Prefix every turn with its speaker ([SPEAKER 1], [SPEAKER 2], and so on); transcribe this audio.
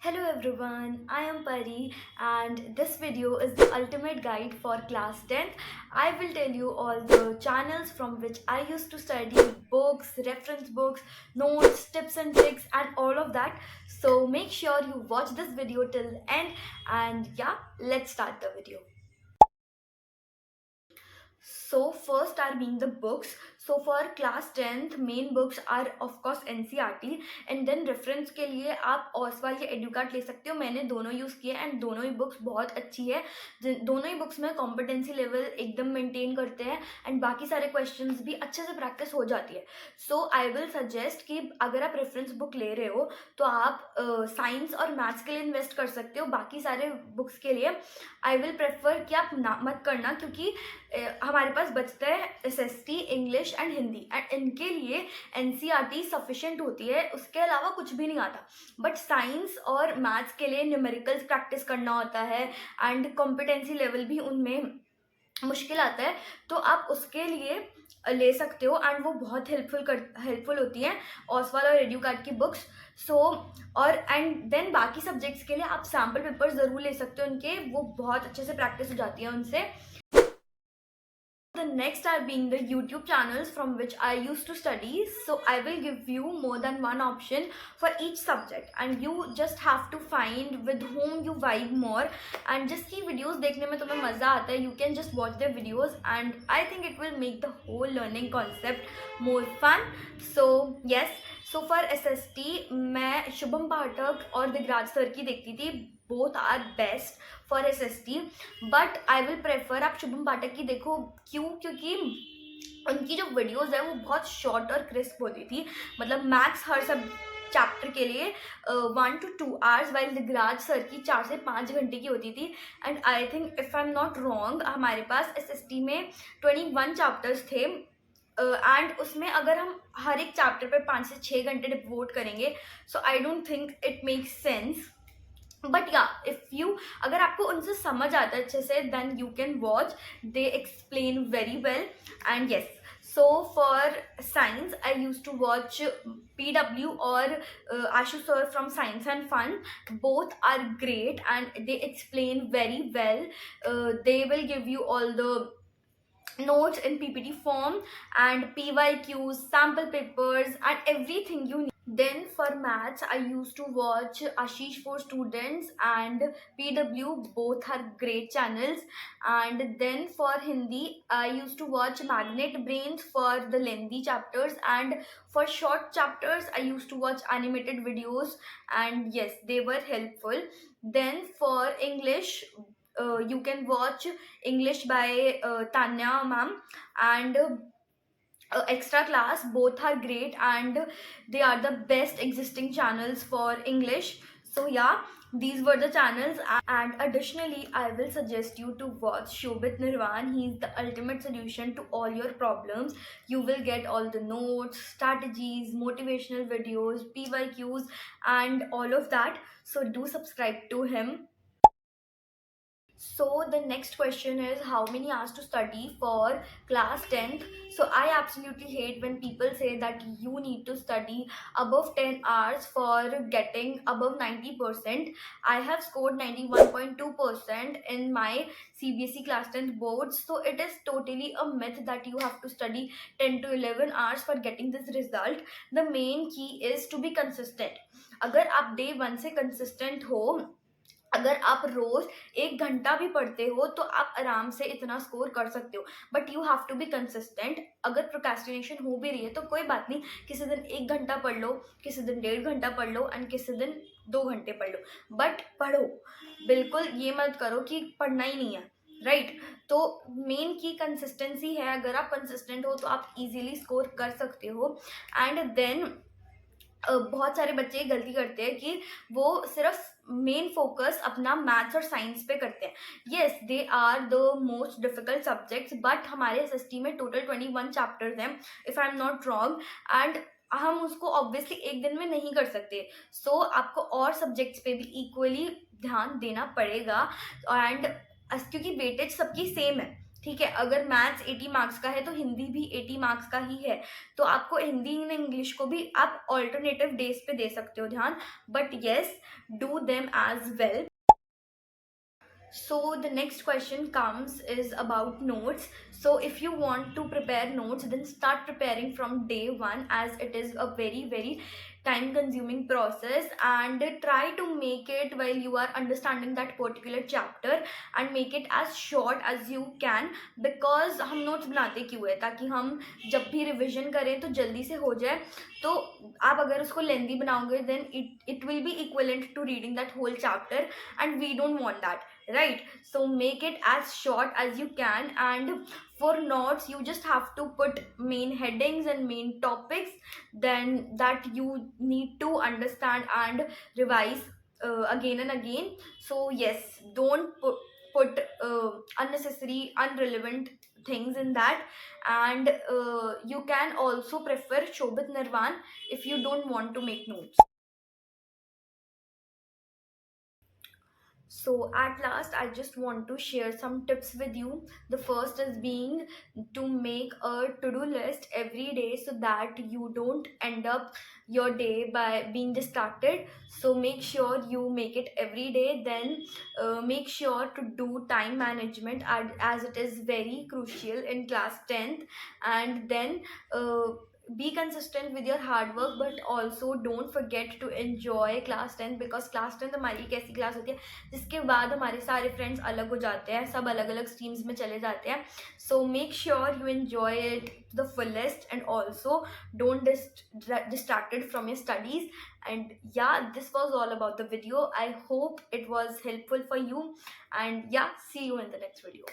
[SPEAKER 1] Hello everyone, I am Pari and this video is the ultimate guide for class 10th. I will tell you all the channels from which I used to study, books, reference books, notes, tips and tricks and all of that. So make sure you watch this video till the end and yeah, let's start the video. So first are being the books. So for class 10th main books are of course NCERT and then reference के लिए आप ओसवाल या एडुकार्ट ले सकते हो. मैंने दोनों use किए एंड दोनों ही बुक्स बहुत अच्छी है. दोनों ही बुक्स में कॉम्पिटेंसी लेवल एकदम मेंटेन करते हैं एंड बाकी सारे क्वेश्चंस भी अच्छे से प्रैक्टिस हो जाती है. सो आई विल सजेस्ट कि अगर आप रेफरेंस बुक ले रहे हो तो आप साइंस और मैथ्स के लिए इन्वेस्ट कर सकते हो. बाकी सारे बुक्स के लिए आई विल प्रेफर कि आप ना मत करना, क्योंकि हमारे पास बचता है SST, English and Hindi and इनके लिए एनसीईआरटी सफिशिएंट होती है. उसके अलावा कुछ भी नहीं आता. बट साइंस और मैथ्स के लिए न्यूमेरिकल्स प्रैक्टिस करना होता है एंड कॉम्पिटेंसी लेवल भी उनमें मुश्किल आता है. तो आप उसके लिए ले सकते हो एंड वो बहुत हेल्पफुल होती हैं ओसवाल और एडुकार्ट की बुक्स. सो और एंड देन बाकी सब्जेक्ट्स के लिए आप सैम्पल पेपर ज़रूर ले सकते हो उनके. वो बहुत अच्छे से प्रैक्टिस हो जाती है उनसे. The next are being the YouTube channels from which I used to study. So I will give you more than one option for each subject and you just have to find with whom you vibe more. And just की videos देखने में तुम्हें मज़ा आता है. You can just watch their videos and I think it will make the whole learning concept more fun. So yes. So for SST मैं शुभम पाठक और Digraj sir की देखती थी. Both are best for SST but I will prefer आप शुभम पाठक की देखो. क्यों? क्योंकि उनकी जो वीडियोस है वो बहुत शॉर्ट और क्रिस्प होती थी. मतलब मैथ्स हर सब चैप्टर के लिए 1 to 2 hours, while Digraj sir की 4 से 5 घंटे की होती थी. And I think if I am not wrong हमारे पास SST में 21 चैप्टर्स थे एंड उसमें अगर हम हर एक चैप्टर पे 5 से 6 घंटे डिवोट करेंगे so I don't think it makes sense. But yeah if you अगर आपको उनसे समझ आता है अच्छे से then you can watch. They explain very well and yes. So for science, I used to watch PW or Ashu sir from Science and Fun. Both are great and they explain very well. They will give you all the notes in PPT form and PYQs, sample papers and everything you need. Then for maths, I used to watch Ashish for Students and PW. Both are great channels. And then for Hindi, I used to watch Magnet Brains for the lengthy chapters, and for short chapters, I used to watch animated videos. And yes, they were helpful. Then for English, you can watch English by Tanya ma'am and extra class. Both are great and they are the best existing channels for English. So yeah, these were the channels. And additionally I will suggest you to watch Shobit Nirvan. He is the ultimate solution to all your problems. You will get all the notes, strategies, motivational videos, PYQs and all of that. So do subscribe to him. So the next question is how many hours to study for class 10th. So I absolutely hate when people say that you need to study above 10 hours for getting above 90%. I have scored 91.2% in my CBSE class 10th boards. So it is totally a myth that you have to study 10 to 11 hours for getting this result. The main key is to be consistent. अगर आप day 1 से consistent हो, अगर आप रोज 1 घंटा भी पढ़ते हो तो आप आराम से इतना स्कोर कर सकते हो. But you have to be consistent. अगर प्रोक्रेस्टिनेशन हो भी रही है तो कोई बात नहीं, किसी दिन 1 घंटा पढ़ लो, किसी दिन 1.5 घंटा पढ़ लो एंड किसी दिन 2 घंटे पढ़ लो. बट पढ़ो. बिल्कुल ये मत करो कि पढ़ना ही नहीं है. राइट तो मेन की कंसिस्टेंसी है. अगर आप कंसिस्टेंट हो तो आप इजीली स्कोर कर सकते हो. एंड देन बहुत सारे बच्चे गलती करते हैं कि वो सिर्फ मेन फोकस अपना मैथ्स और साइंस पे करते हैं. Yes they are the most difficult subjects but हमारे SST में टोटल 21 चैप्टर्स हैं if I am not wrong and हम उसको ऑब्वियसली एक दिन में नहीं कर सकते. सो आपको और सब्जेक्ट्स पे भी इक्वली ध्यान देना पड़ेगा. एंड क्योंकि वेटेज सबकी सेम है, ठीक है, अगर मैथ्स 80 मार्क्स का है तो हिंदी भी 80 मार्क्स का ही है, तो आपको हिंदी एंड इंग्लिश को भी आप ऑल्टरनेटिव डेज पे दे सकते हो ध्यान, but yes, do them as well. So the next question comes is about notes. So if you want to prepare notes, then start preparing from day one, as it is a very time consuming process, and try to make it while you are understanding that particular chapter, and make it as short as you can, because हम notes बनाते क्यों है, ताकि हम जब भी revision करें तो जल्दी से हो जाए. तो आप अगर उसको लेंदी बनाओगे, then it will be equivalent to reading that whole chapter, and we don't want that, right? So make it as short as you can, and for notes you just have to put main headings and main topics then that you need to understand and revise again and again. So yes, don't put unnecessary unrelevant things in that, and you can also prefer Shobit Nirvan if you don't want to make notes. So at last, I just want to share some tips with you. The first is being to make a to-do list every day, so that you don't end up your day by being distracted. So make sure you make it every day. Then make sure to do time management, as it is very crucial in class 10th. And then be consistent with your hard work, but also don't forget to enjoy class 10th, because class 10th हमारी एक ऐसी class होती है जिसके बाद हमारे सारे friends अलग हो जाते हैं, सब अलग अलग स्ट्रीम्स में चले जाते हैं. So make sure you enjoy it the fullest, and also don't distracted from your studies. And yeah, this was all about the video. I hope it was helpful for you, and yeah, see you in the next video.